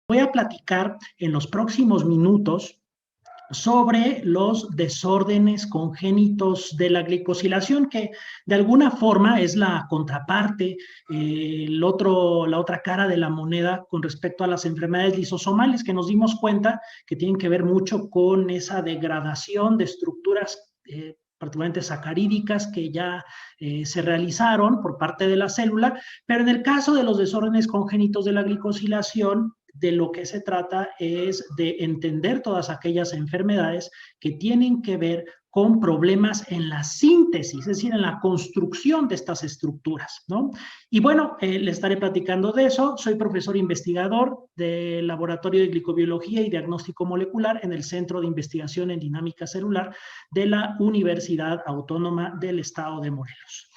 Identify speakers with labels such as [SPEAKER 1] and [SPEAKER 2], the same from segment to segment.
[SPEAKER 1] Voy a platicar en los próximos minutos sobre los desórdenes congénitos de la glicosilación, que de alguna forma es la contraparte, la otra cara de la moneda con respecto a las enfermedades lisosomales, que nos dimos cuenta que tienen que ver mucho con esa degradación de estructuras particularmente sacarídicas que ya se realizaron por parte de la célula, pero en el caso de los desórdenes congénitos de la glicosilación, de lo que se trata es de entender todas aquellas enfermedades que tienen que ver con problemas en la síntesis, es decir, en la construcción de estas estructuras, ¿no? Y bueno, le estaré platicando de eso. Soy profesor investigador del Laboratorio de Glicobiología y Diagnóstico Molecular en el Centro de Investigación en Dinámica Celular de la Universidad Autónoma del Estado de Morelos.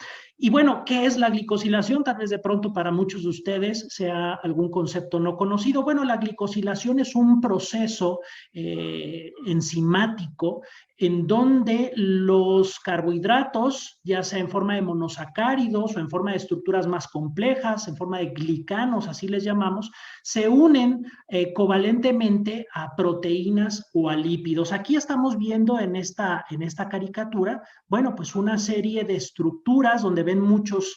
[SPEAKER 1] Y bueno, ¿qué es la glicosilación? Tal vez de pronto para muchos de ustedes sea algún concepto no conocido. Bueno, la glicosilación es un proceso enzimático en donde los carbohidratos, ya sea en forma de monosacáridos o en forma de estructuras más complejas, en forma de glicanos, así les llamamos, se unen covalentemente a proteínas o a lípidos. Aquí estamos viendo en esta caricatura, bueno, pues una serie de estructuras donde ven muchas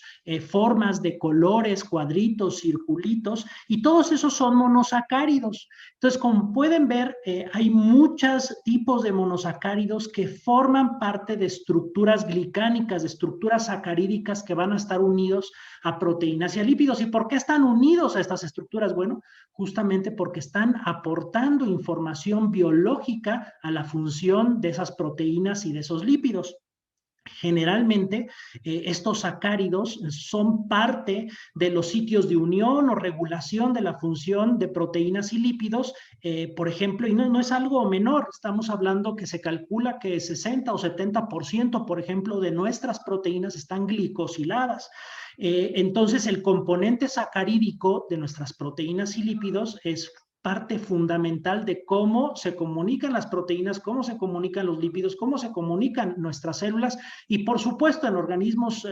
[SPEAKER 1] formas de colores, cuadritos, circulitos, y todos esos son monosacáridos. Entonces, como pueden ver, hay muchos tipos de monosacáridos que forman parte de estructuras glicánicas, de estructuras sacarídicas que van a estar unidos a proteínas y a lípidos. ¿Y por qué están unidos a estas estructuras? Bueno, justamente porque están aportando información biológica a la función de esas proteínas y de esos lípidos. Generalmente, estos sacáridos son parte de los sitios de unión o regulación de la función de proteínas y lípidos, por ejemplo, y no es algo menor, estamos hablando que se calcula que 60 o 70%, por ejemplo, de nuestras proteínas están glicosiladas. Entonces, el componente sacarídico de nuestras proteínas y lípidos es parte fundamental de cómo se comunican las proteínas, cómo se comunican los lípidos, cómo se comunican nuestras células y, por supuesto, en organismos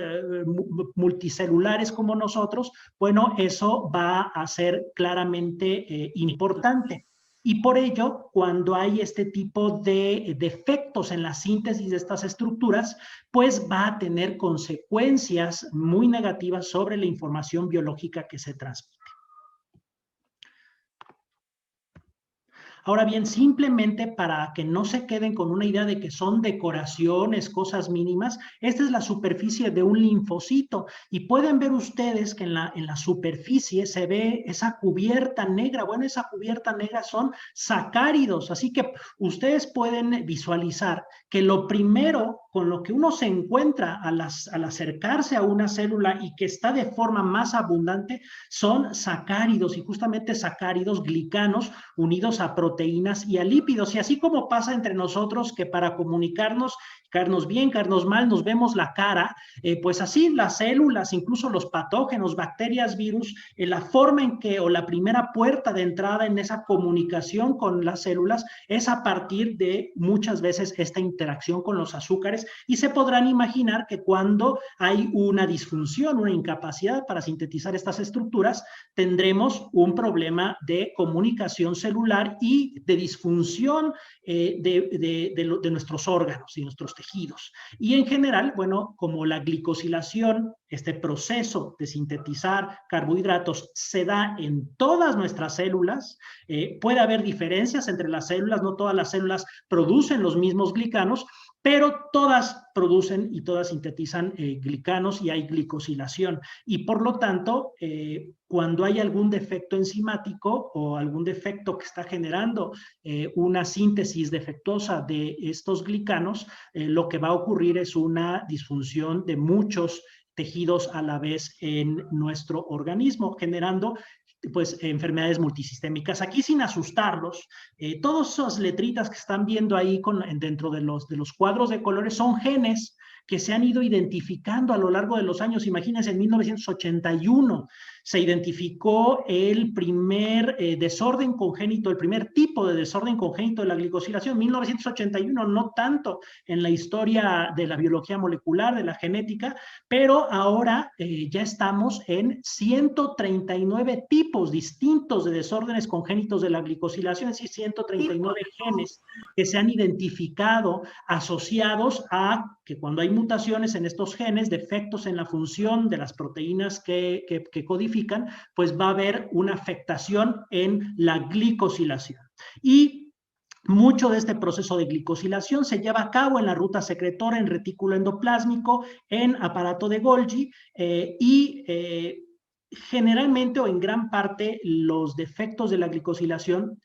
[SPEAKER 1] multicelulares como nosotros, bueno, eso va a ser claramente importante. Y por ello, cuando hay este tipo de defectos en la síntesis de estas estructuras, pues va a tener consecuencias muy negativas sobre la información biológica que se transmite. Ahora bien, simplemente para que no se queden con una idea de que son decoraciones, cosas mínimas, esta es la superficie de un linfocito y pueden ver ustedes que en la superficie se ve esa cubierta negra. Bueno, esa cubierta negra son sacáridos, así que ustedes pueden visualizar que lo primero con lo que uno se encuentra al acercarse a una célula y que está de forma más abundante son sacáridos, y justamente sacáridos glicanos unidos a proteínas y a lípidos. Y así como pasa entre nosotros que para comunicarnos, caernos bien, caernos mal, nos vemos la cara, pues así las células, incluso los patógenos, bacterias, virus, la forma en que, o la primera puerta de entrada en esa comunicación con las células es a partir de muchas veces esta interacción con los azúcares, y se podrán imaginar que cuando hay una disfunción, una incapacidad para sintetizar estas estructuras, tendremos un problema de comunicación celular y de disfunción de nuestros órganos y nuestros tejidos. Y en general, bueno, como la glicosilación, este proceso de sintetizar carbohidratos se da en todas nuestras células, puede haber diferencias entre las células, no todas las células producen los mismos glicanos, pero todas producen y todas sintetizan glicanos y hay glicosilación. Y por lo tanto, cuando hay algún defecto enzimático o algún defecto que está generando una síntesis defectuosa de estos glicanos, lo que va a ocurrir es una disfunción de muchos tejidos a la vez en nuestro organismo, generando pues enfermedades multisistémicas. Aquí, sin asustarlos, todas esas letritas que están viendo ahí dentro de los cuadros de colores son genes que se han ido identificando a lo largo de los años. Imagínense, en 1981 se identificó el primer desorden congénito, el primer tipo de desorden congénito de la glicosilación. 1981, no tanto en la historia de la biología molecular, de la genética, pero ahora ya estamos en 139 tipos distintos de desórdenes congénitos de la glicosilación, es decir, 139 genes que se han identificado asociados a que cuando hay mutaciones en estos genes, defectos en la función de las proteínas que codifican, pues va a haber una afectación en la glicosilación. Y mucho de este proceso de glicosilación se lleva a cabo en la ruta secretora, en retículo endoplásmico, en aparato de Golgi generalmente o en gran parte los defectos de la glicosilación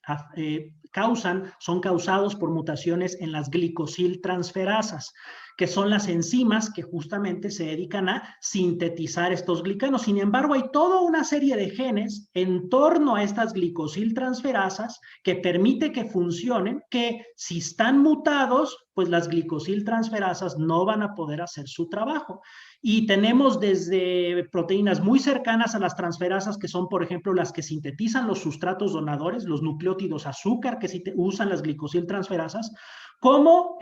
[SPEAKER 1] son causados por mutaciones en las glicosiltransferasas, que son las enzimas que justamente se dedican a sintetizar estos glicanos. Sin embargo, hay toda una serie de genes en torno a estas glicosiltransferasas que permite que funcionen, que si están mutados, pues las glicosiltransferasas no van a poder hacer su trabajo. Y tenemos desde proteínas muy cercanas a las transferasas, que son, por ejemplo, las que sintetizan los sustratos donadores, los nucleótidos azúcar que usan las glicosiltransferasas, como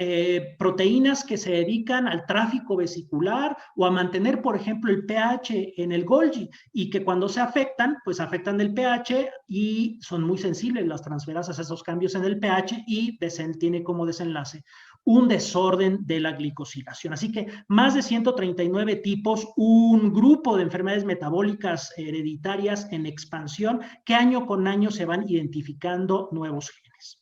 [SPEAKER 1] proteínas que se dedican al tráfico vesicular o a mantener, por ejemplo, el pH en el Golgi, y que cuando se afectan, pues afectan el pH y son muy sensibles las transferasas a esos cambios en el pH y tiene como desenlace un desorden de la glicosilación. Así que más de 139 tipos, un grupo de enfermedades metabólicas hereditarias en expansión que año con año se van identificando nuevos genes.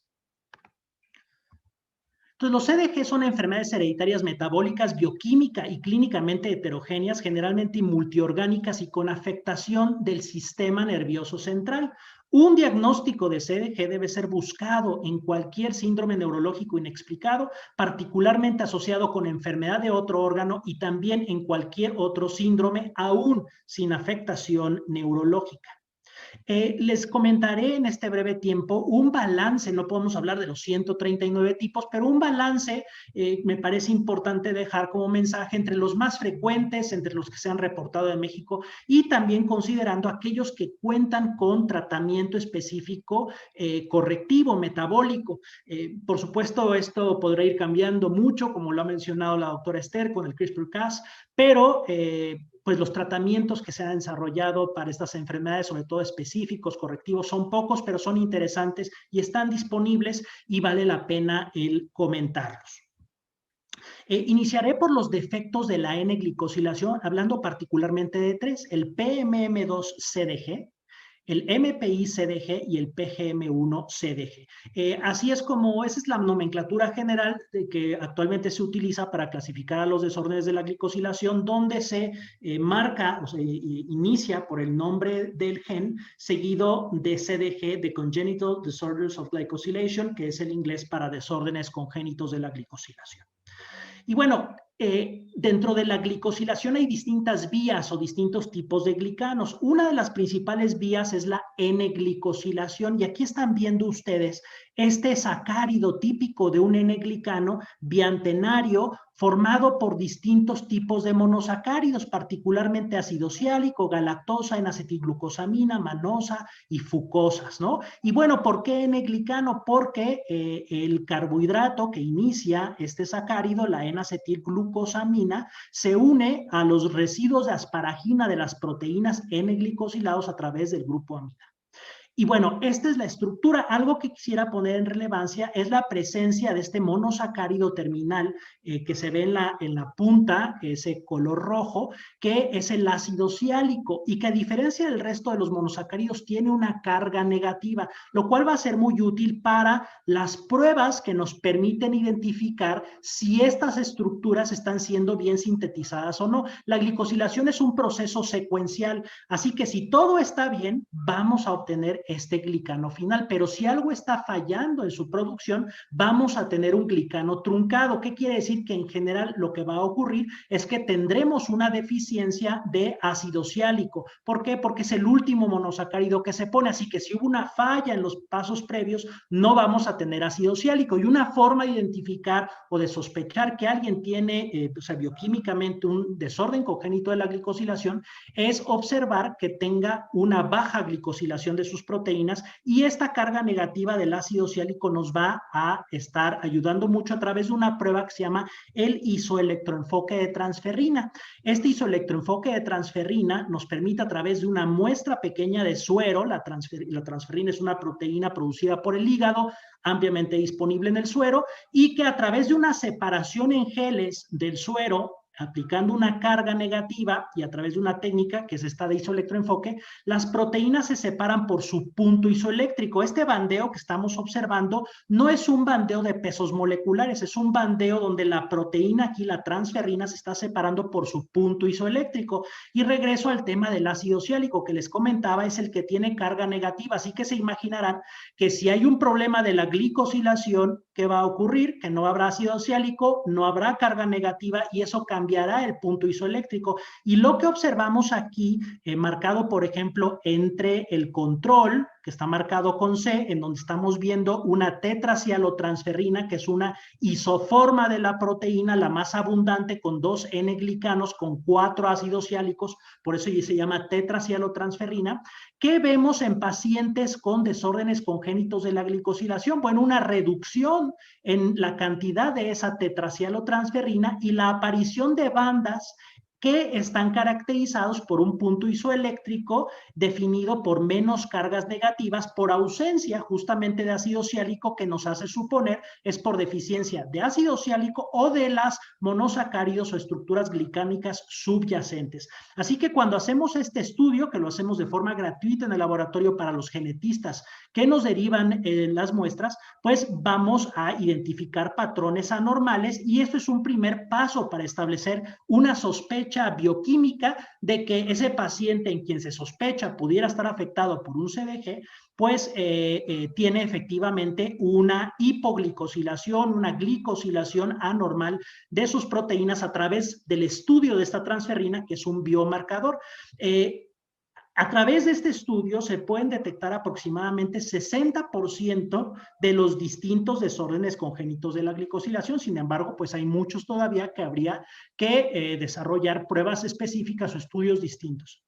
[SPEAKER 1] Entonces, los CDG son enfermedades hereditarias metabólicas, bioquímica y clínicamente heterogéneas, generalmente multiorgánicas y con afectación del sistema nervioso central. Un diagnóstico de CDG debe ser buscado en cualquier síndrome neurológico inexplicado, particularmente asociado con enfermedad de otro órgano y también en cualquier otro síndrome, aún sin afectación neurológica. Les comentaré en este breve tiempo un balance, no podemos hablar de los 139 tipos, pero un balance me parece importante dejar como mensaje entre los más frecuentes, entre los que se han reportado en México y también considerando aquellos que cuentan con tratamiento específico correctivo, metabólico. Por supuesto, esto podrá ir cambiando mucho, como lo ha mencionado la doctora Esther con el CRISPR-Cas, pero pues los tratamientos que se han desarrollado para estas enfermedades, sobre todo específicos, correctivos, son pocos, pero son interesantes y están disponibles y vale la pena el comentarlos. Iniciaré por los defectos de la N-glicosilación, hablando particularmente de tres: el PMM2-CDG, el MPI-CDG y el PGM1-CDG. Así es como, esa es la nomenclatura general que actualmente se utiliza para clasificar a los desórdenes de la glicosilación, donde se marca o se inicia por el nombre del gen, seguido de CDG, de Congenital Disorders of Glycosylation, que es el inglés para desórdenes congénitos de la glicosilación. Y bueno, dentro de la glicosilación hay distintas vías o distintos tipos de glicanos. Una de las principales vías es la N-glicosilación, y aquí están viendo ustedes este sacárido típico de un N-glicano biantenario formado por distintos tipos de monosacáridos, particularmente ácido siálico, galactosa, N-acetilglucosamina, manosa y fucosas, ¿no? Y bueno, ¿por qué N-glicano? Porque el carbohidrato que inicia este sacárido, la N-acetilglucosamina, se une a los residuos de asparagina de las proteínas N-glicosilados a través del grupo amida. Y bueno, esta es la estructura. Algo que quisiera poner en relevancia es la presencia de este monosacárido terminal que se ve en la punta, ese color rojo, que es el ácido siálico y que a diferencia del resto de los monosacáridos tiene una carga negativa, lo cual va a ser muy útil para las pruebas que nos permiten identificar si estas estructuras están siendo bien sintetizadas o no. La glicosilación es un proceso secuencial, así que si todo está bien, vamos a obtener obtener este glicano final. Pero si algo está fallando en su producción, vamos a tener un glicano truncado. ¿Qué quiere decir? Que en general lo que va a ocurrir es que tendremos una deficiencia de ácido siálico. ¿Por qué? Porque es el último monosacárido que se pone, así que si hubo una falla en los pasos previos, no vamos a tener ácido siálico. Y una forma de identificar o de sospechar que alguien tiene, o sea, bioquímicamente un desorden congénito de la glicosilación es observar que tenga una baja glicosilación de sus proteínas, y esta carga negativa del ácido siálico nos va a estar ayudando mucho a través de una prueba que se llama el isoelectroenfoque de transferrina. Este isoelectroenfoque de transferrina nos permite, a través de una muestra pequeña de suero, la transferrina es una proteína producida por el hígado, ampliamente disponible en el suero, y que a través de una separación en geles del suero, aplicando una carga negativa y a través de una técnica que es esta de isoelectroenfoque, las proteínas se separan por su punto isoeléctrico. Este bandeo que estamos observando no es un bandeo de pesos moleculares, es un bandeo donde la proteína aquí, la transferrina, se está separando por su punto isoeléctrico. Y regreso al tema del ácido siálico que les comentaba, es el que tiene carga negativa, así que se imaginarán que si hay un problema de la glicosilación, ¿qué va a ocurrir? Que no habrá ácido siálico, no habrá carga negativa, y eso cambiará el punto isoeléctrico. Y lo que observamos aquí, marcado por ejemplo entre el control, que está marcado con C, en donde estamos viendo una tetracialotransferrina, que es una isoforma de la proteína, la más abundante, con 2 N-glicanos, con 4 ácidos siálicos, por eso se llama tetracialotransferina. ¿Qué vemos en pacientes con desórdenes congénitos de la glicosilación? Bueno, una reducción en la cantidad de esa tetracialotransferina y la aparición de bandas que están caracterizados por un punto isoeléctrico definido por menos cargas negativas, por ausencia justamente de ácido siálico, que nos hace suponer es por deficiencia de ácido siálico o de las monosacáridos o estructuras glicámicas subyacentes. Así que cuando hacemos este estudio, que lo hacemos de forma gratuita en el laboratorio para los genetistas que nos derivan las muestras, pues vamos a identificar patrones anormales, y esto es un primer paso para establecer una sospecha bioquímica de que ese paciente en quien se sospecha pudiera estar afectado por un CDG, pues tiene efectivamente una hipoglicosilación, una glicosilación anormal de sus proteínas a través del estudio de esta transferrina, que es un biomarcador. A través de este estudio se pueden detectar aproximadamente 60% de los distintos desórdenes congénitos de la glicosilación. Sin embargo, pues hay muchos todavía que habría que desarrollar pruebas específicas o estudios distintos.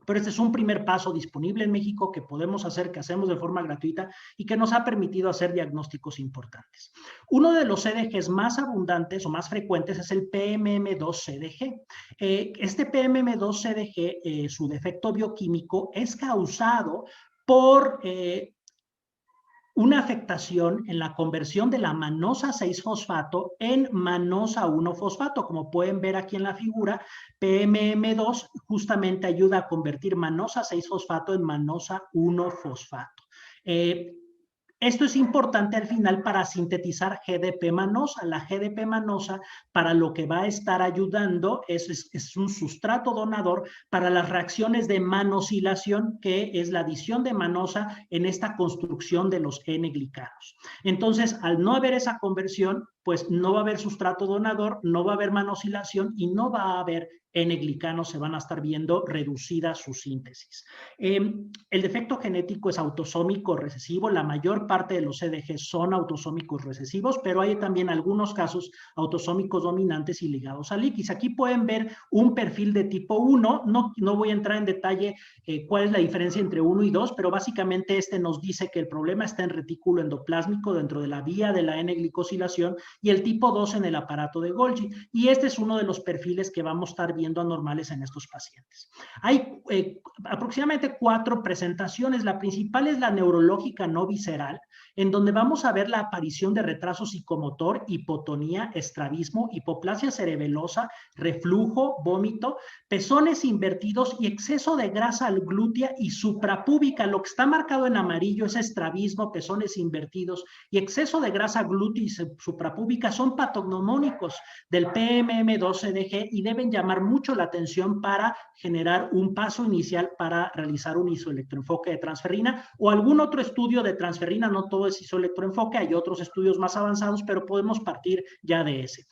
[SPEAKER 1] Pero este es un primer paso disponible en México que podemos hacer, que hacemos de forma gratuita y que nos ha permitido hacer diagnósticos importantes. Uno de los CDGs más abundantes o más frecuentes es el PMM2-CDG. Este PMM2-CDG, su defecto bioquímico es causado por una afectación en la conversión de la manosa 6-fosfato en manosa 1-fosfato. Como pueden ver aquí en la figura, PMM2 justamente ayuda a convertir manosa 6-fosfato en manosa 1-fosfato. Esto es importante al final para sintetizar GDP manosa. La GDP manosa, para lo que va a estar ayudando, es un sustrato donador para las reacciones de manosilación, que es la adición de manosa en esta construcción de los N-glicanos. Entonces, al no haber esa conversión, pues no va a haber sustrato donador, no va a haber manosilación y no va a haber N-glicanos, se van a estar viendo reducida su síntesis. El defecto genético es autosómico recesivo. La mayor parte de los CDG son autosómicos recesivos, pero hay también algunos casos autosómicos dominantes y ligados al X. Aquí pueden ver un perfil de tipo 1. No voy a entrar en detalle cuál es la diferencia entre 1 y 2, pero básicamente este nos dice que el problema está en retículo endoplásmico dentro de la vía de la N-glicosilación, y el tipo 2 en el aparato de Golgi. Y este es uno de los perfiles que vamos a estar viendo anormales en estos pacientes. Hay aproximadamente 4 presentaciones. La principal es la neurológica no visceral, en donde vamos a ver la aparición de retraso psicomotor, hipotonía, estrabismo, hipoplasia cerebelosa, reflujo, vómito, pezones invertidos y exceso de grasa glútea y suprapúbica. Lo que está marcado en amarillo es estrabismo, pezones invertidos y exceso de grasa glútea y suprapúbica. Son patognomónicos del PMM2-CDG y deben llamar mucho la atención para generar un paso inicial para realizar un isoelectroenfoque de transferrina o algún otro estudio de transferrina. No todo es isoelectroenfoque, hay otros estudios más avanzados, pero podemos partir ya de ese.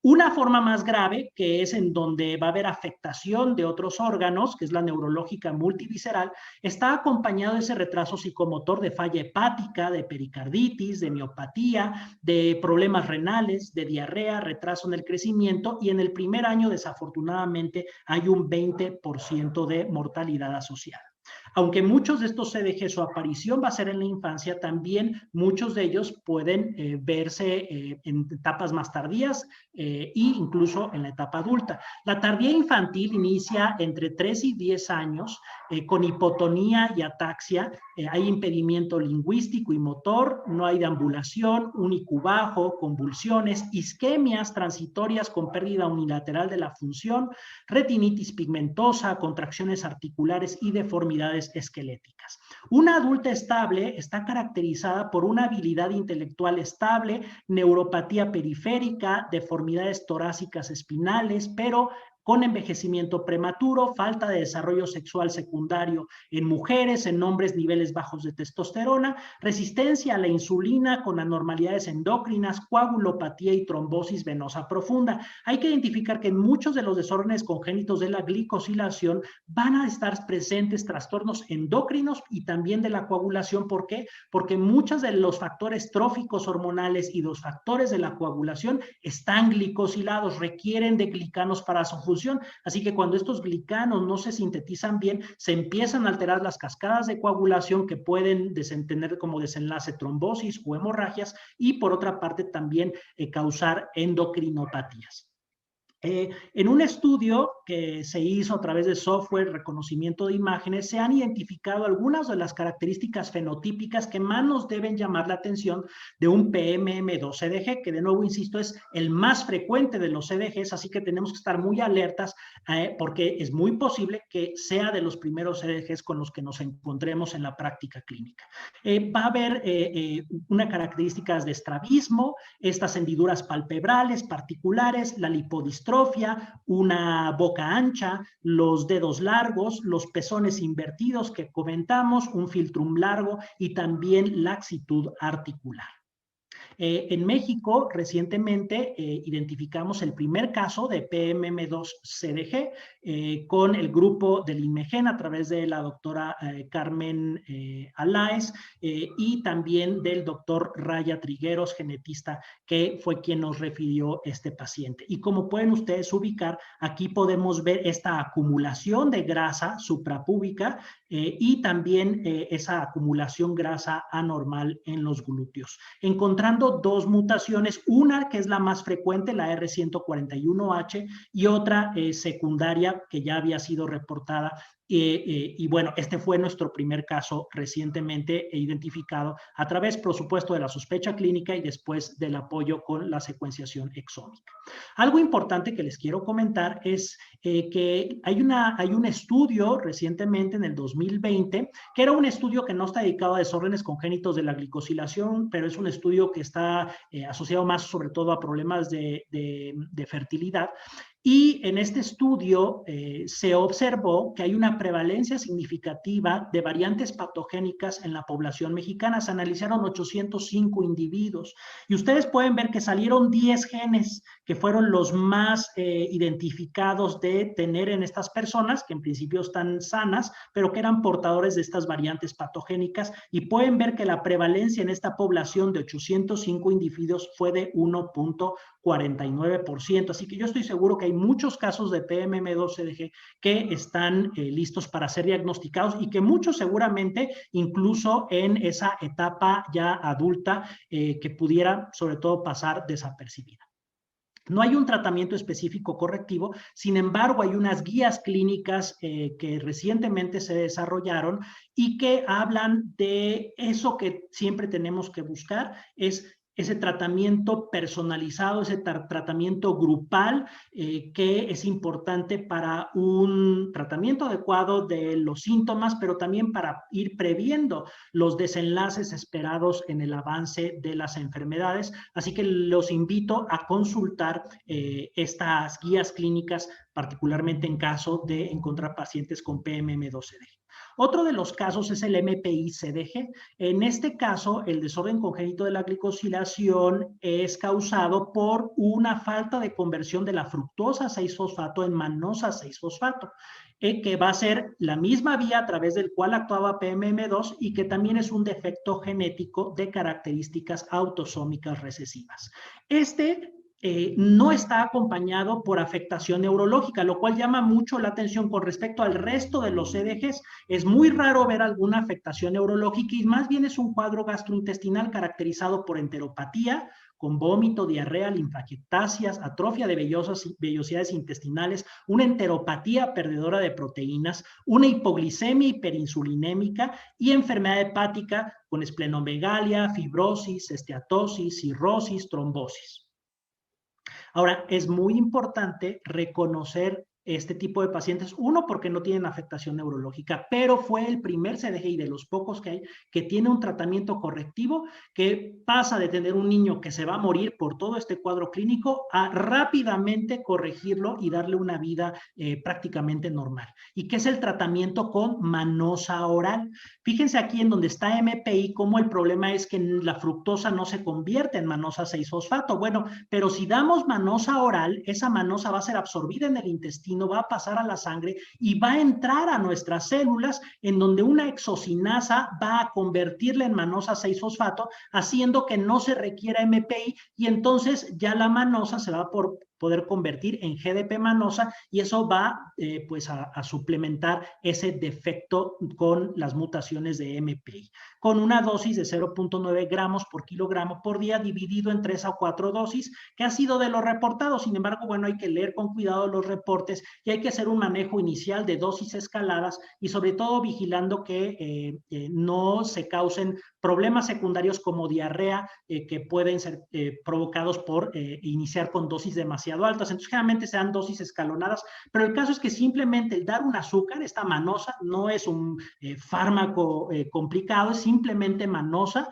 [SPEAKER 1] Una forma más grave, que es en donde va a haber afectación de otros órganos, que es la neurológica multivisceral, está acompañado de ese retraso psicomotor de falla hepática, de pericarditis, de miopatía, de problemas renales, de diarrea, retraso en el crecimiento, y en el primer año, desafortunadamente, hay un 20% de mortalidad asociada. Aunque muchos de estos CDG, su aparición va a ser en la infancia, también muchos de ellos pueden verse en etapas más tardías e incluso en la etapa adulta. La tardía infantil inicia entre 3 y 10 años con hipotonía y ataxia. Hay impedimento lingüístico y motor, no hay deambulación, un IQ bajo, convulsiones, isquemias transitorias con pérdida unilateral de la función, retinitis pigmentosa, contracciones articulares y deformidades esqueléticas. Una adulta estable está caracterizada por una habilidad intelectual estable, neuropatía periférica, deformidades torácicas espinales, pero con envejecimiento prematuro, falta de desarrollo sexual secundario en mujeres, en hombres niveles bajos de testosterona, resistencia a la insulina con anormalidades endocrinas, coagulopatía y trombosis venosa profunda. Hay que identificar que en muchos de los desórdenes congénitos de la glicosilación van a estar presentes trastornos endocrinos y también de la coagulación. ¿Por qué? Porque muchos de los factores tróficos hormonales y los factores de la coagulación están glicosilados, requieren de glicanos para su función. Así que cuando estos glicanos no se sintetizan bien, se empiezan a alterar las cascadas de coagulación que pueden tener como desenlace trombosis o hemorragias y por otra parte también causar endocrinopatías. En un estudio que se hizo a través de software, reconocimiento de imágenes, se han identificado algunas de las características fenotípicas que más nos deben llamar la atención de un PMM2-CDG, que de nuevo, insisto, es el más frecuente de los CDGs, así que tenemos que estar muy alertas porque es muy posible que sea de los primeros CDGs con los que nos encontremos en la práctica clínica. Va a haber una característica de estrabismo, estas hendiduras palpebrales particulares, la lipodistrofia, una boca ancha, los dedos largos, los pezones invertidos que comentamos, un filtrum largo y también laxitud articular. En México, recientemente identificamos el primer caso de PMM2-CDG con el grupo del INMEGEN a través de la doctora Carmen Aláez y también del doctor Raya Trigueros, genetista, que fue quien nos refirió este paciente. Y como pueden ustedes ubicar, aquí podemos ver esta acumulación de grasa suprapúbica y también esa acumulación grasa anormal en los glúteos, encontrando dos mutaciones, una que es la más frecuente, la R141H, y otra secundaria que ya había sido reportada. Y bueno, este fue nuestro primer caso recientemente identificado a través, por supuesto, de la sospecha clínica y después del apoyo con la secuenciación exómica. Algo importante que les quiero comentar es que hay un estudio recientemente en el 2020, que era un estudio que no está dedicado a desórdenes congénitos de la glicosilación, pero es un estudio que está asociado más sobre todo a problemas de fertilidad. Y en este estudio se observó que hay una prevalencia significativa de variantes patogénicas en la población mexicana. Se analizaron 805 individuos y ustedes pueden ver que salieron 10 genes que fueron los más identificados de tener en estas personas, que en principio están sanas, pero que eran portadores de estas variantes patogénicas, y pueden ver que la prevalencia en esta población de 805 individuos fue de 1.49%. Así que yo estoy seguro que hay muchos casos de PMM2-CDG que están listos para ser diagnosticados y que muchos seguramente incluso en esa etapa ya adulta que pudiera sobre todo pasar desapercibida. No hay un tratamiento específico correctivo, sin embargo, hay unas guías clínicas que recientemente se desarrollaron y que hablan de eso que siempre tenemos que buscar, es ese tratamiento personalizado, ese tratamiento grupal que es importante para un tratamiento adecuado de los síntomas, pero también para ir previendo los desenlaces esperados en el avance de las enfermedades. Así que los invito a consultar estas guías clínicas, particularmente en caso de encontrar pacientes con PMM2CD. Otro de los casos es el MPI-CDG. En este caso, el desorden congénito de la glicosilación es causado por una falta de conversión de la fructosa 6-fosfato en manosa 6-fosfato, que va a ser la misma vía a través del cual actuaba PMM2 y que también es un defecto genético de características autosómicas recesivas. No está acompañado por afectación neurológica, lo cual llama mucho la atención con respecto al resto de los CDGs. Es muy raro ver alguna afectación neurológica y más bien es un cuadro gastrointestinal caracterizado por enteropatía, con vómito, diarrea, linfagiectasias, atrofia de vellosidades intestinales, una enteropatía perdedora de proteínas, una hipoglicemia hiperinsulinémica y enfermedad hepática con esplenomegalia, fibrosis, esteatosis, cirrosis, trombosis. Ahora, es muy importante reconocer este tipo de pacientes, uno, porque no tienen afectación neurológica, pero fue el primer CDGI de los pocos que hay que tiene un tratamiento correctivo que pasa de tener un niño que se va a morir por todo este cuadro clínico a rápidamente corregirlo y darle una vida prácticamente normal. ¿Y qué es el tratamiento con manosa oral? Fíjense aquí en donde está MPI, cómo el problema es que la fructosa no se convierte en manosa 6-fosfato. Bueno, pero si damos manosa oral, esa manosa va a ser absorbida en el intestino, va a pasar a la sangre y va a entrar a nuestras células en donde una exocinasa va a convertirla en manosa 6-fosfato, haciendo que no se requiera MPI y entonces ya la manosa se va a poder convertir en GDP manosa y eso va pues a suplementar ese defecto con las mutaciones de MPI, con una dosis de 0.9 gramos por kilogramo por día dividido en 3 o 4 dosis, que ha sido de los reportados. Sin embargo, bueno, hay que leer con cuidado los reportes y hay que hacer un manejo inicial de dosis escaladas y sobre todo vigilando que no se causen problemas secundarios como diarrea que pueden ser provocados por iniciar con dosis demasiado altas. Entonces, generalmente se dan dosis escalonadas, pero el caso es que simplemente el dar un azúcar, esta manosa, no es un fármaco complicado, es simplemente manosa,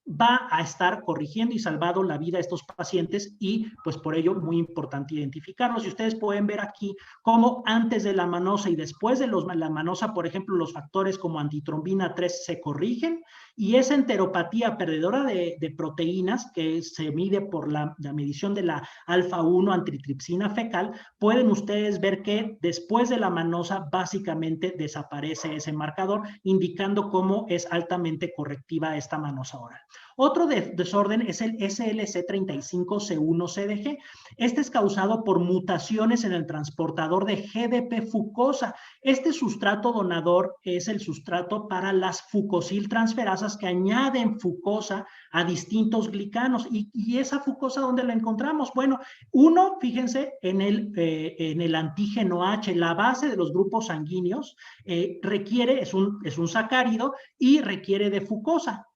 [SPEAKER 1] va a estar corrigiendo y salvando la vida a estos pacientes y pues por ello muy importante identificarlos. Y ustedes pueden ver aquí cómo antes de la manosa y después de la manosa, por ejemplo, los factores como antitrombina 3 se corrigen y esa enteropatía perdedora de proteínas que se mide por la medición de la alfa-1 antitripsina fecal, pueden ustedes ver que después de la manosa básicamente desaparece ese marcador, indicando cómo es altamente correctiva esta manosa oral. Otro desorden es el SLC35C1-CDG. Este es causado por mutaciones en el transportador de GDP fucosa. Este sustrato donador es el sustrato para las fucosiltransferasas que añaden fucosa a distintos glicanos. ¿Y esa fucosa dónde la encontramos? Bueno, uno, fíjense, en el antígeno H, la base de los grupos sanguíneos requiere, es un sacárido y requiere de fucosa.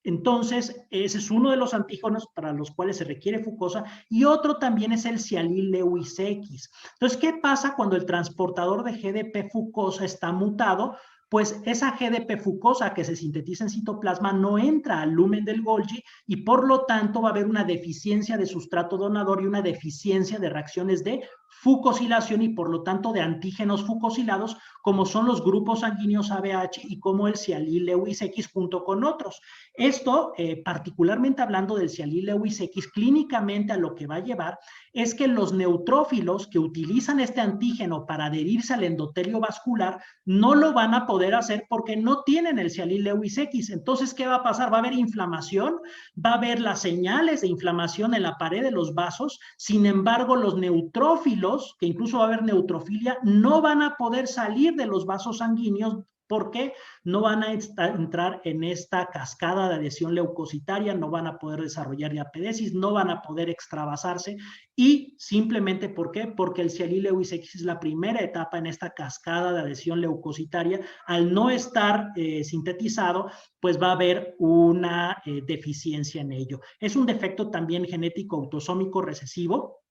[SPEAKER 1] Entonces, ese es uno de los antígenos para los cuales se requiere fucosa y otro también es el sialil-Lewis X. Entonces, ¿qué pasa cuando el transportador de GDP fucosa está mutado? Pues esa GDP fucosa que se sintetiza en citoplasma no entra al lumen del Golgi y por lo tanto va a haber una deficiencia de sustrato donador y una deficiencia de reacciones de fucosilación y por lo tanto de antígenos fucosilados como son los grupos sanguíneos ABH y como el sialil-Lewis X junto con otros. Esto, particularmente hablando del sialil-Lewis X, clínicamente a lo que va a llevar es que los neutrófilos que utilizan este antígeno para adherirse al endotelio vascular no lo van a poder hacer porque no tienen el sialil-Lewis X. Entonces, ¿qué va a pasar? Va a haber inflamación, va a haber las señales de inflamación en la pared de los vasos, sin embargo, los neutrófilos, que incluso va a haber neutrofilia, no van a poder salir de los vasos sanguíneos ¿Por qué? No van a entrar en esta cascada de adhesión leucocitaria, no van a poder desarrollar diapedesis, no van a poder extravasarse y simplemente ¿por qué? Porque el Cialil Lewis X es la primera etapa en esta cascada de adhesión leucocitaria. Al no estar sintetizado, pues va a haber una deficiencia en ello. Es un defecto también genético autosómico recesivo,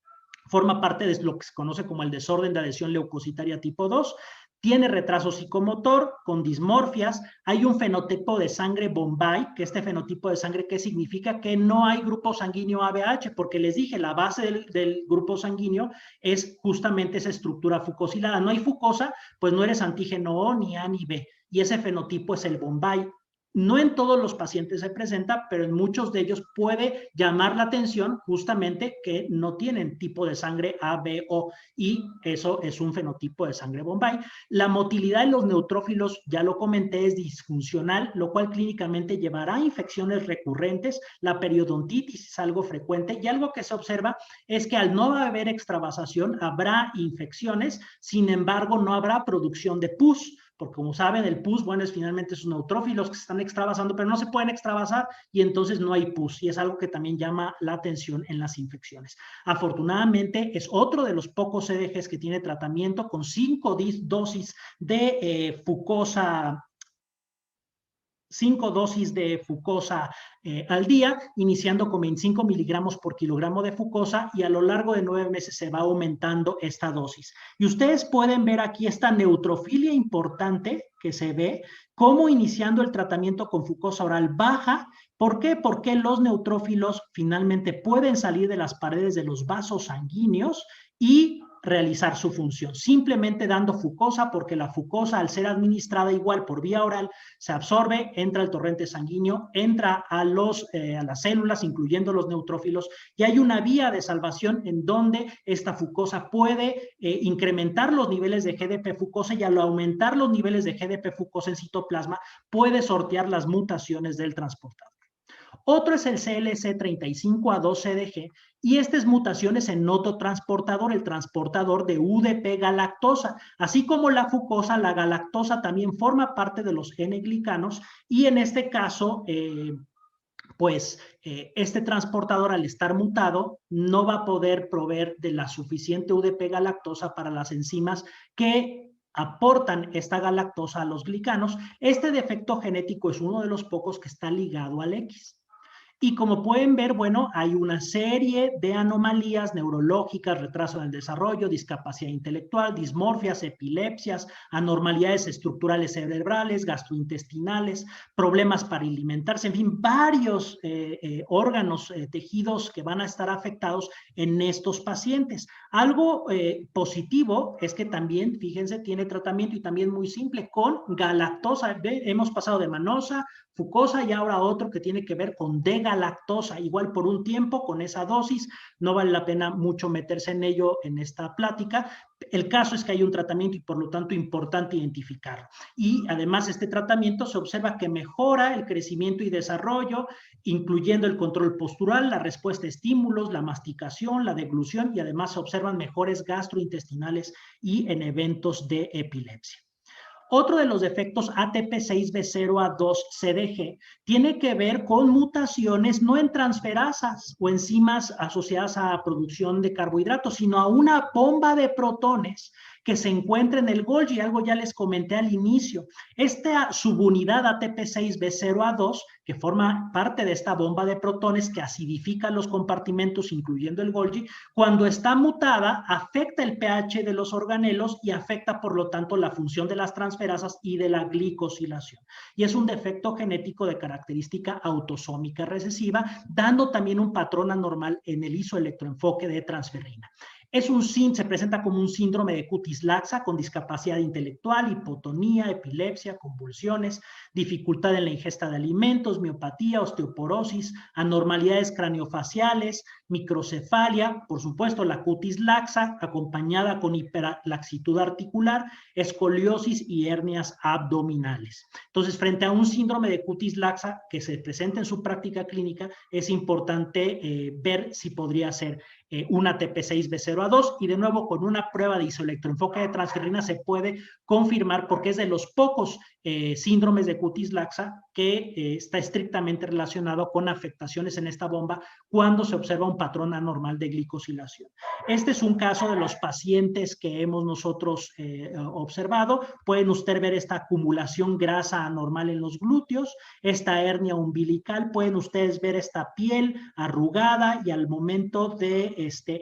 [SPEAKER 1] forma parte de lo que se conoce como el desorden de adhesión leucocitaria tipo 2, tiene retraso psicomotor con dismorfias, hay un fenotipo de sangre Bombay, que este fenotipo de sangre, ¿qué significa? Que no hay grupo sanguíneo ABH, porque les dije, la base del grupo sanguíneo es justamente esa estructura fucosilada. No hay fucosa, pues no eres antígeno O, ni A, ni B, y ese fenotipo es el Bombay. No en todos los pacientes se presenta, pero en muchos de ellos puede llamar la atención justamente que no tienen tipo de sangre A, B, O, y eso es un fenotipo de sangre Bombay. La motilidad de los neutrófilos, ya lo comenté, es disfuncional, lo cual clínicamente llevará a infecciones recurrentes. La periodontitis es algo frecuente y algo que se observa es que al no haber extravasación habrá infecciones, sin embargo no habrá producción de pus, porque como saben, el pus, bueno, es finalmente sus neutrófilos que se están extravasando, pero no se pueden extravasar y entonces no hay pus, y es algo que también llama la atención en las infecciones. Afortunadamente, es otro de los pocos CDGs que tiene tratamiento con 5 dosis de fucosa, 5 dosis de fucosa al día, iniciando con 25 miligramos por kilogramo de fucosa, y a lo largo de 9 meses se va aumentando esta dosis. Y ustedes pueden ver aquí esta neutrofilia importante que se ve, cómo iniciando el tratamiento con fucosa oral baja. ¿Por qué? Porque los neutrófilos finalmente pueden salir de las paredes de los vasos sanguíneos y realizar su función, simplemente dando fucosa, porque la fucosa, al ser administrada igual por vía oral, se absorbe, entra al torrente sanguíneo, entra a las células, incluyendo los neutrófilos, y hay una vía de salvación en donde esta fucosa puede incrementar los niveles de GDP fucosa, y al aumentar los niveles de GDP fucosa en citoplasma, puede sortear las mutaciones del transportador. Otro es el CLC35A2-CDG, y esta es mutaciones en nototransportador, el transportador de UDP galactosa. Así como la fucosa, la galactosa también forma parte de los N-glicanos, y en este caso, este transportador, al estar mutado, no va a poder proveer de la suficiente UDP galactosa para las enzimas que aportan esta galactosa a los glicanos. Este defecto genético es uno de los pocos que está ligado al X. Y como pueden ver, bueno, hay una serie de anomalías neurológicas, retraso en el desarrollo, discapacidad intelectual, dismorfias, epilepsias, anormalidades estructurales cerebrales, gastrointestinales, problemas para alimentarse, en fin, varios órganos, tejidos que van a estar afectados en estos pacientes. Algo positivo es que también, fíjense, tiene tratamiento, y también muy simple, con galactosa. Hemos pasado de manosa, fucosa, y ahora otro que tiene que ver con D-galactosa, igual por un tiempo con esa dosis. No vale la pena mucho meterse en ello en esta plática. El caso es que hay un tratamiento y por lo tanto importante identificarlo. Y además este tratamiento se observa que mejora el crecimiento y desarrollo, incluyendo el control postural, la respuesta a estímulos, la masticación, la deglución, y además se observan mejores gastrointestinales y en eventos de epilepsia. Otro de los defectos ATP6B0A2-CDG tiene que ver con mutaciones no en transferasas o enzimas asociadas a producción de carbohidratos, sino a una bomba de protones que se encuentra en el Golgi. Algo ya les comenté al inicio. Esta subunidad ATP6B0A2, que forma parte de esta bomba de protones que acidifica los compartimentos, incluyendo el Golgi, cuando está mutada, afecta el pH de los organelos y afecta, por lo tanto, la función de las transferasas y de la glicosilación. Y es un defecto genético de característica autosómica recesiva, dando también un patrón anormal en el isoelectroenfoque de transferrina. Se presenta como un síndrome de cutis laxa con discapacidad intelectual, hipotonía, epilepsia, convulsiones, dificultad en la ingesta de alimentos, miopatía, osteoporosis, anormalidades craniofaciales, microcefalia, por supuesto la cutis laxa acompañada con hiperlaxitud articular, escoliosis y hernias abdominales. Entonces, frente a un síndrome de cutis laxa que se presenta en su práctica clínica, es importante ver si podría ser una ATP6B0A2, y de nuevo con una prueba de isoelectroenfoque de transferrina se puede confirmar porque es de los pocos síndromes de cutis laxa que está estrictamente relacionado con afectaciones en esta bomba cuando se observa un patrón anormal de glicosilación. Este es un caso de los pacientes que hemos nosotros observado. Pueden ustedes ver esta acumulación grasa anormal en los glúteos, esta hernia umbilical, pueden ustedes ver esta piel arrugada y al momento de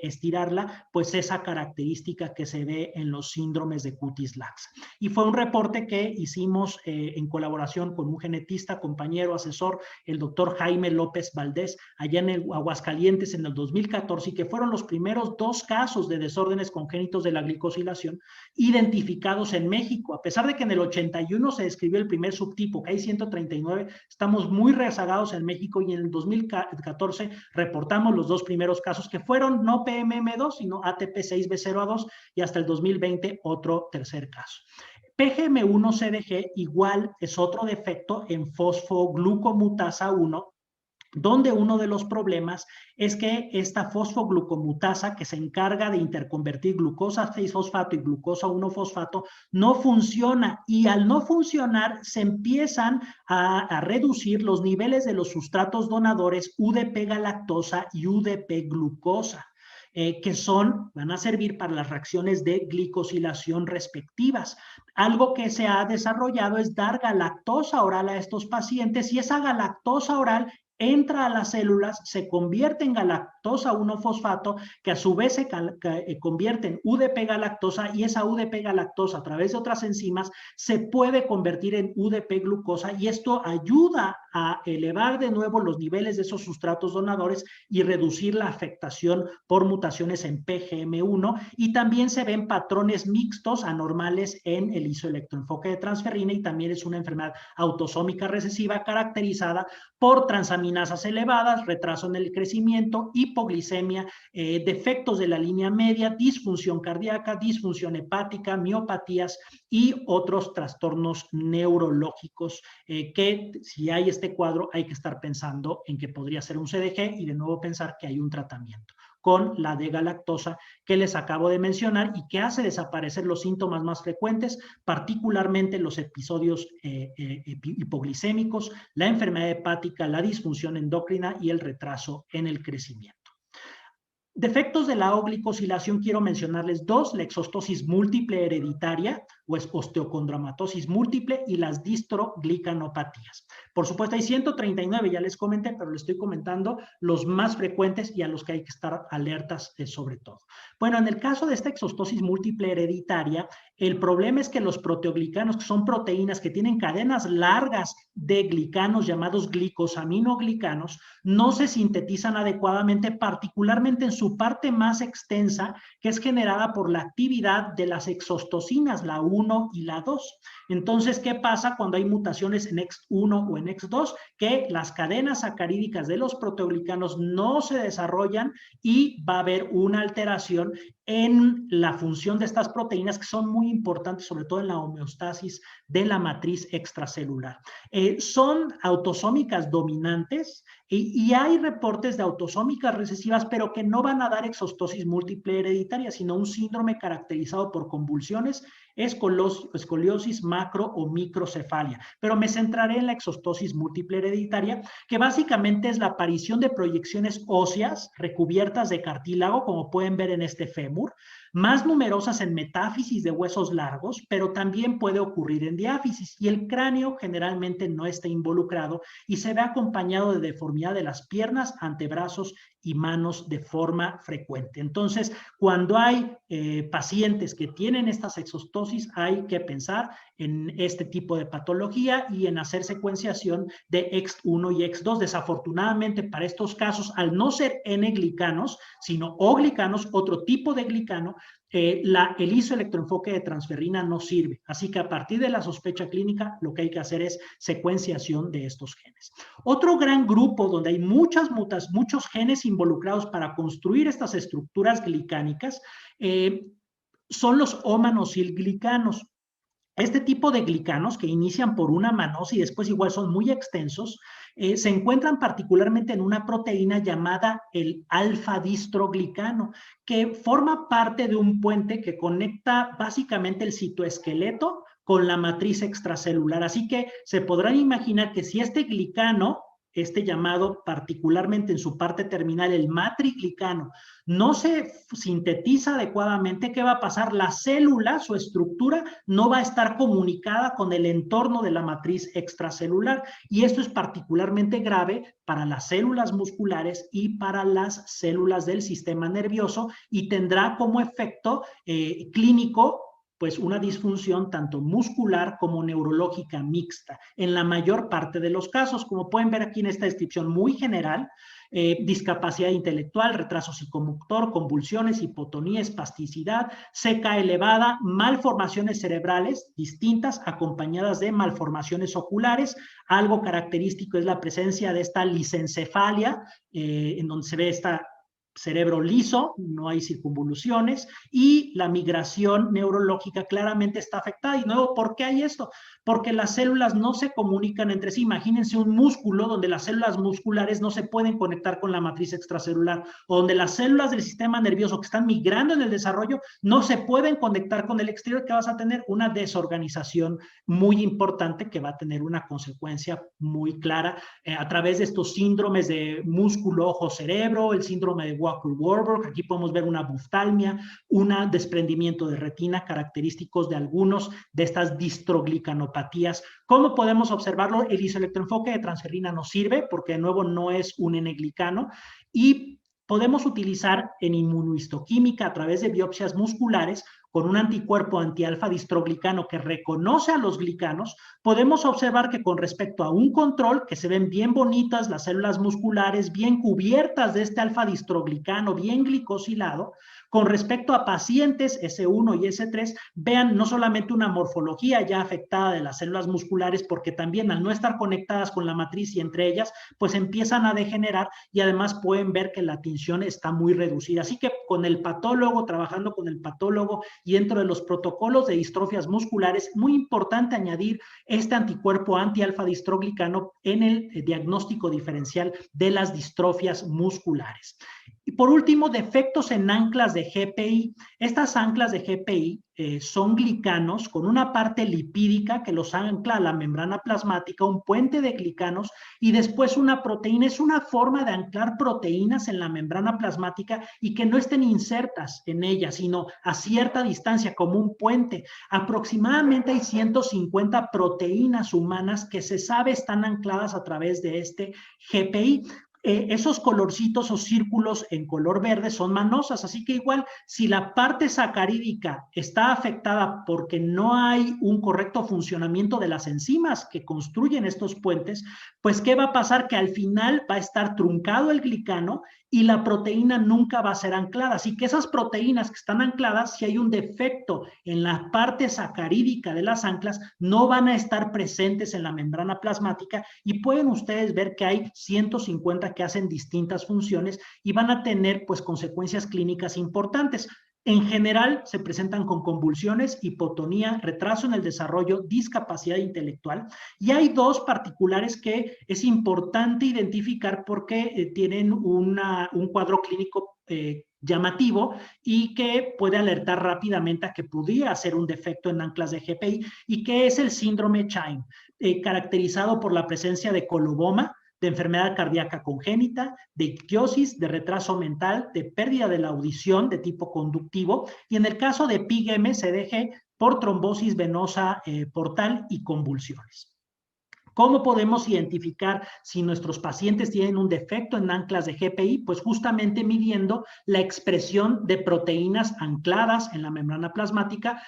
[SPEAKER 1] estirarla, pues esa característica que se ve en los síndromes de cutis laxa. Y fue un reporte que hicimos en colaboración con un genetista, compañero, asesor, el doctor Jaime López Valdés, allá en Aguascalientes en el 2014, y que fueron los primeros 2 casos de desórdenes congénitos de la glicosilación identificados en México. A pesar de que en el 81 se describió el primer subtipo, que hay 139, estamos muy rezagados en México, y en el 2014 reportamos los 2 primeros casos que fueron no PMM2, sino ATP6B0A2, y hasta el 2020 otro tercer caso. PGM1-CDG igual es otro defecto en fosfoglucomutasa 1, donde uno de los problemas es que esta fosfoglucomutasa, que se encarga de interconvertir glucosa 6-fosfato y glucosa 1-fosfato, no funciona, y al no funcionar se empiezan a reducir los niveles de los sustratos donadores UDP-galactosa y UDP-glucosa. Que van a servir para las reacciones de glicosilación respectivas. Algo que se ha desarrollado es dar galactosa oral a estos pacientes, y esa galactosa oral entra a las células, se convierte en galactosa 1-fosfato, que a su vez se convierte en UDP-galactosa, y esa UDP-galactosa a través de otras enzimas se puede convertir en UDP-glucosa, y esto ayuda a elevar de nuevo los niveles de esos sustratos donadores y reducir la afectación por mutaciones en PGM1, y también se ven patrones mixtos anormales en el isoelectroenfoque de transferrina, y también es una enfermedad autosómica recesiva caracterizada por transaminasas elevadas, retraso en el crecimiento, hipoglicemia, defectos de la línea media, disfunción cardíaca, disfunción hepática, miopatías y otros trastornos neurológicos que, si hay este cuadro, hay que estar pensando en que podría ser un CDG, y de nuevo pensar que hay un tratamiento con la D-galactosa que les acabo de mencionar, y que hace desaparecer los síntomas más frecuentes, particularmente los episodios hipoglicémicos, la enfermedad hepática, la disfunción endocrina y el retraso en el crecimiento. Defectos de la glicosilación, quiero mencionarles 2, la exostosis múltiple hereditaria o osteocondromatosis múltiple, y las distroglicanopatías. Por supuesto hay 139, ya les comenté, pero les estoy comentando los más frecuentes y a los que hay que estar alertas sobre todo. Bueno, en el caso de esta exostosis múltiple hereditaria, el problema es que los proteoglicanos, que son proteínas que tienen cadenas largas de glicanos llamados glicosaminoglicanos, no se sintetizan adecuadamente, particularmente en su parte más extensa, que es generada por la actividad de las exostosinas, la 1 y la 2. Entonces, ¿qué pasa cuando hay mutaciones en EX1 o en EX2? Que las cadenas sacarídicas de los proteoglicanos no se desarrollan, y va a haber una alteración en la función de estas proteínas, que son muy importantes, sobre todo en la homeostasis de la matriz extracelular. Son autosómicas dominantes, y hay reportes de autosómicas recesivas, pero que no van a dar exostosis múltiple hereditaria, sino un síndrome caracterizado por convulsiones, escoliosis, macro o microcefalia. Pero me centraré en la exostosis múltiple hereditaria, que básicamente es la aparición de proyecciones óseas recubiertas de cartílago, como pueden ver en este fémur, más numerosas en metáfisis de huesos largos, pero también puede ocurrir en diáfisis, y el cráneo generalmente no está involucrado, y se ve acompañado de deformidad de las piernas, antebrazos y manos de forma frecuente. Entonces, cuando hay pacientes que tienen estas exostosis, hay que pensar en este tipo de patología y en hacer secuenciación de EX1 y EX2. Desafortunadamente, para estos casos, al no ser N-glicanos, sino O-glicanos, otro tipo de glicano, el isoelectroenfoque de transferrina no sirve. Así que a partir de la sospecha clínica, lo que hay que hacer es secuenciación de estos genes. Otro gran grupo donde hay muchos genes involucrados para construir estas estructuras glicánicas son los homanosilglicanos. Este tipo de glicanos que inician por una manosis y después igual son muy extensos, se encuentran particularmente en una proteína llamada el alfa-distroglicano, que forma parte de un puente que conecta básicamente el citoesqueleto con la matriz extracelular. Así que se podrán imaginar que si este glicano, este llamado particularmente en su parte terminal, el matriglicano, no se sintetiza adecuadamente, ¿qué va a pasar? La célula, su estructura, no va a estar comunicada con el entorno de la matriz extracelular. Y esto es particularmente grave para las células musculares y para las células del sistema nervioso y tendrá como efecto clínico pues una disfunción tanto muscular como neurológica mixta en la mayor parte de los casos, como pueden ver aquí en esta descripción muy general, discapacidad intelectual, retraso psicomotor, convulsiones, hipotonía, espasticidad, CK elevada, malformaciones cerebrales distintas acompañadas de malformaciones oculares. Algo característico es la presencia de esta lisencefalia, en donde se ve esta cerebro liso, no hay circunvoluciones, y la migración neurológica claramente está afectada. Y nuevo, ¿por qué hay esto? Porque las células no se comunican entre sí. Imagínense un músculo donde las células musculares no se pueden conectar con la matriz extracelular, o donde las células del sistema nervioso que están migrando en el desarrollo no se pueden conectar con el exterior, que vas a tener una desorganización muy importante que va a tener una consecuencia muy clara a través de estos síndromes de músculo, ojo, cerebro, el síndrome de Walker-Warburg. Aquí podemos ver una buftalmia, un desprendimiento de retina, característicos de algunos de estas distroglicanopatías. ¿Cómo podemos observarlo? El isoelectroenfoque de transferrina nos sirve porque de nuevo no es un N-glicano y podemos utilizar en inmunohistoquímica a través de biopsias musculares con un anticuerpo anti-alfa-distroglicano que reconoce a los glicanos, podemos observar que con respecto a un control, que se ven bien bonitas las células musculares, bien cubiertas de este alfa-distroglicano, bien glicosilado, con respecto a pacientes S1 y S3, vean no solamente una morfología ya afectada de las células musculares, porque también al no estar conectadas con la matriz y entre ellas, pues empiezan a degenerar y además pueden ver que la tinción está muy reducida. Así que con el patólogo, trabajando con el patólogo y dentro de los protocolos de distrofias musculares, muy importante añadir este anticuerpo anti-alfa-distroglicano en el diagnóstico diferencial de las distrofias musculares. Y por último, defectos en anclas de GPI. Estas anclas de GPI son glicanos con una parte lipídica que los ancla a la membrana plasmática, un puente de glicanos y después una proteína. Es una forma de anclar proteínas en la membrana plasmática y que no estén insertas en ella, sino a cierta distancia como un puente. Aproximadamente hay 150 proteínas humanas que se sabe están ancladas a través de este GPI. Esos colorcitos o círculos en color verde son manosas, así que igual si la parte sacarídica está afectada porque no hay un correcto funcionamiento de las enzimas que construyen estos puentes, pues ¿qué va a pasar? Que al final va a estar truncado el glicano y la proteína nunca va a ser anclada. Así que esas proteínas que están ancladas, si hay un defecto en la parte sacarídica de las anclas, no van a estar presentes en la membrana plasmática y pueden ustedes ver que hay 150 que hacen distintas funciones y van a tener pues consecuencias clínicas importantes. En general se presentan con convulsiones, hipotonía, retraso en el desarrollo, discapacidad intelectual y hay dos particulares que es importante identificar porque tienen un cuadro clínico llamativo y que puede alertar rápidamente a que pudiera ser un defecto en anclas de GPI y que es el síndrome Chaim, caracterizado por la presencia de coloboma, de enfermedad cardíaca congénita, de ictiosis, de retraso mental, de pérdida de la audición de tipo conductivo y en el caso de PIG-M-CDG por trombosis venosa portal y convulsiones. ¿Cómo podemos identificar si nuestros pacientes tienen un defecto en anclas de GPI? Pues justamente midiendo la expresión de proteínas ancladas en la membrana plasmática,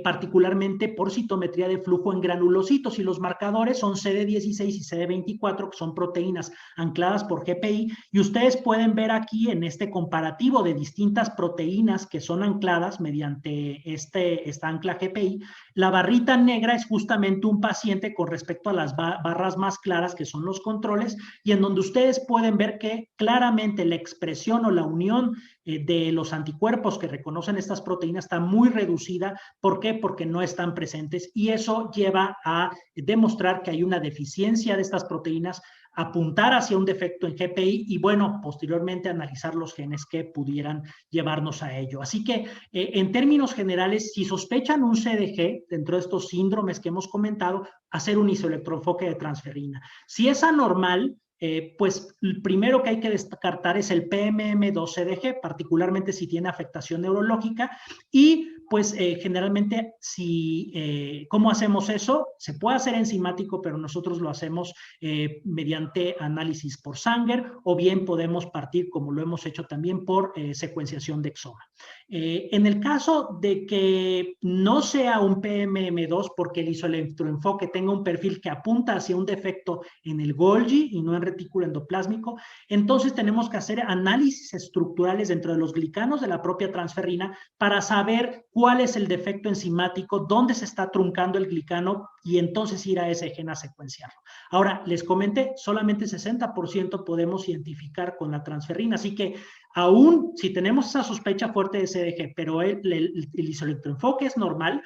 [SPEAKER 1] particularmente por citometría de flujo en granulocitos, y los marcadores son CD16 y CD24, que son proteínas ancladas por GPI, y ustedes pueden ver aquí en este comparativo de distintas proteínas que son ancladas mediante esta ancla GPI, la barrita negra es justamente un paciente con respecto a las barras barras más claras que son los controles y en donde ustedes pueden ver que claramente la expresión o la unión de los anticuerpos que reconocen estas proteínas está muy reducida. ¿Por qué? Porque no están presentes y eso lleva a demostrar que hay una deficiencia de estas proteínas, apuntar hacia un defecto en GPI y, bueno, posteriormente analizar los genes que pudieran llevarnos a ello. Así que, en términos generales, si sospechan un CDG dentro de estos síndromes que hemos comentado, hacer un isoelectroenfoque de transferrina. Si es anormal, pues el primero que hay que descartar es el PMM2-CDG, particularmente si tiene afectación neurológica y pues generalmente ¿cómo hacemos eso? Se puede hacer enzimático, pero nosotros lo hacemos mediante análisis por Sanger o bien podemos partir, como lo hemos hecho también, por secuenciación de exoma. En el caso de que no sea un PMM2 porque el isoelectroenfoque tenga un perfil que apunta hacia un defecto en el Golgi y no en retículo endoplásmico, entonces tenemos que hacer análisis estructurales dentro de los glicanos de la propia transferrina para saber cuál es el defecto enzimático, dónde se está truncando el glicano y entonces ir a ese gen a secuenciarlo. Ahora, les comenté, solamente 60% podemos identificar con la transferrina, así que aún si tenemos esa sospecha fuerte de CDG, pero el isoelectroenfoque es normal,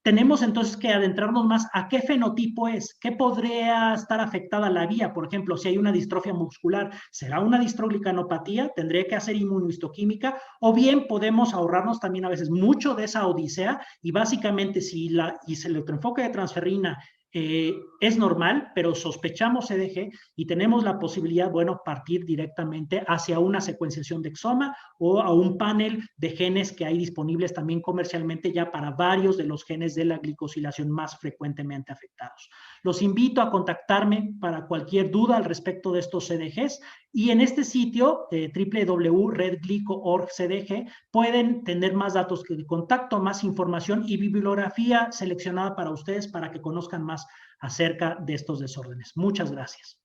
[SPEAKER 1] tenemos entonces que adentrarnos más a qué fenotipo es, qué podría estar afectada la vía. Por ejemplo, si hay una distrofia muscular, ¿será una distroglicanopatía? ¿Tendría que hacer inmunohistoquímica? O bien podemos ahorrarnos también a veces mucho de esa odisea y básicamente si el electroenfoque de transferrina es normal, pero sospechamos CDG y tenemos la posibilidad, bueno, partir directamente hacia una secuenciación de exoma o a un panel de genes que hay disponibles también comercialmente ya para varios de los genes de la glicosilación más frecuentemente afectados. Los invito a contactarme para cualquier duda al respecto de estos CDGs y en este sitio, www.redglico.org/CDG, pueden tener más datos de contacto, más información y bibliografía seleccionada para ustedes para que conozcan más acerca de estos desórdenes. Muchas gracias.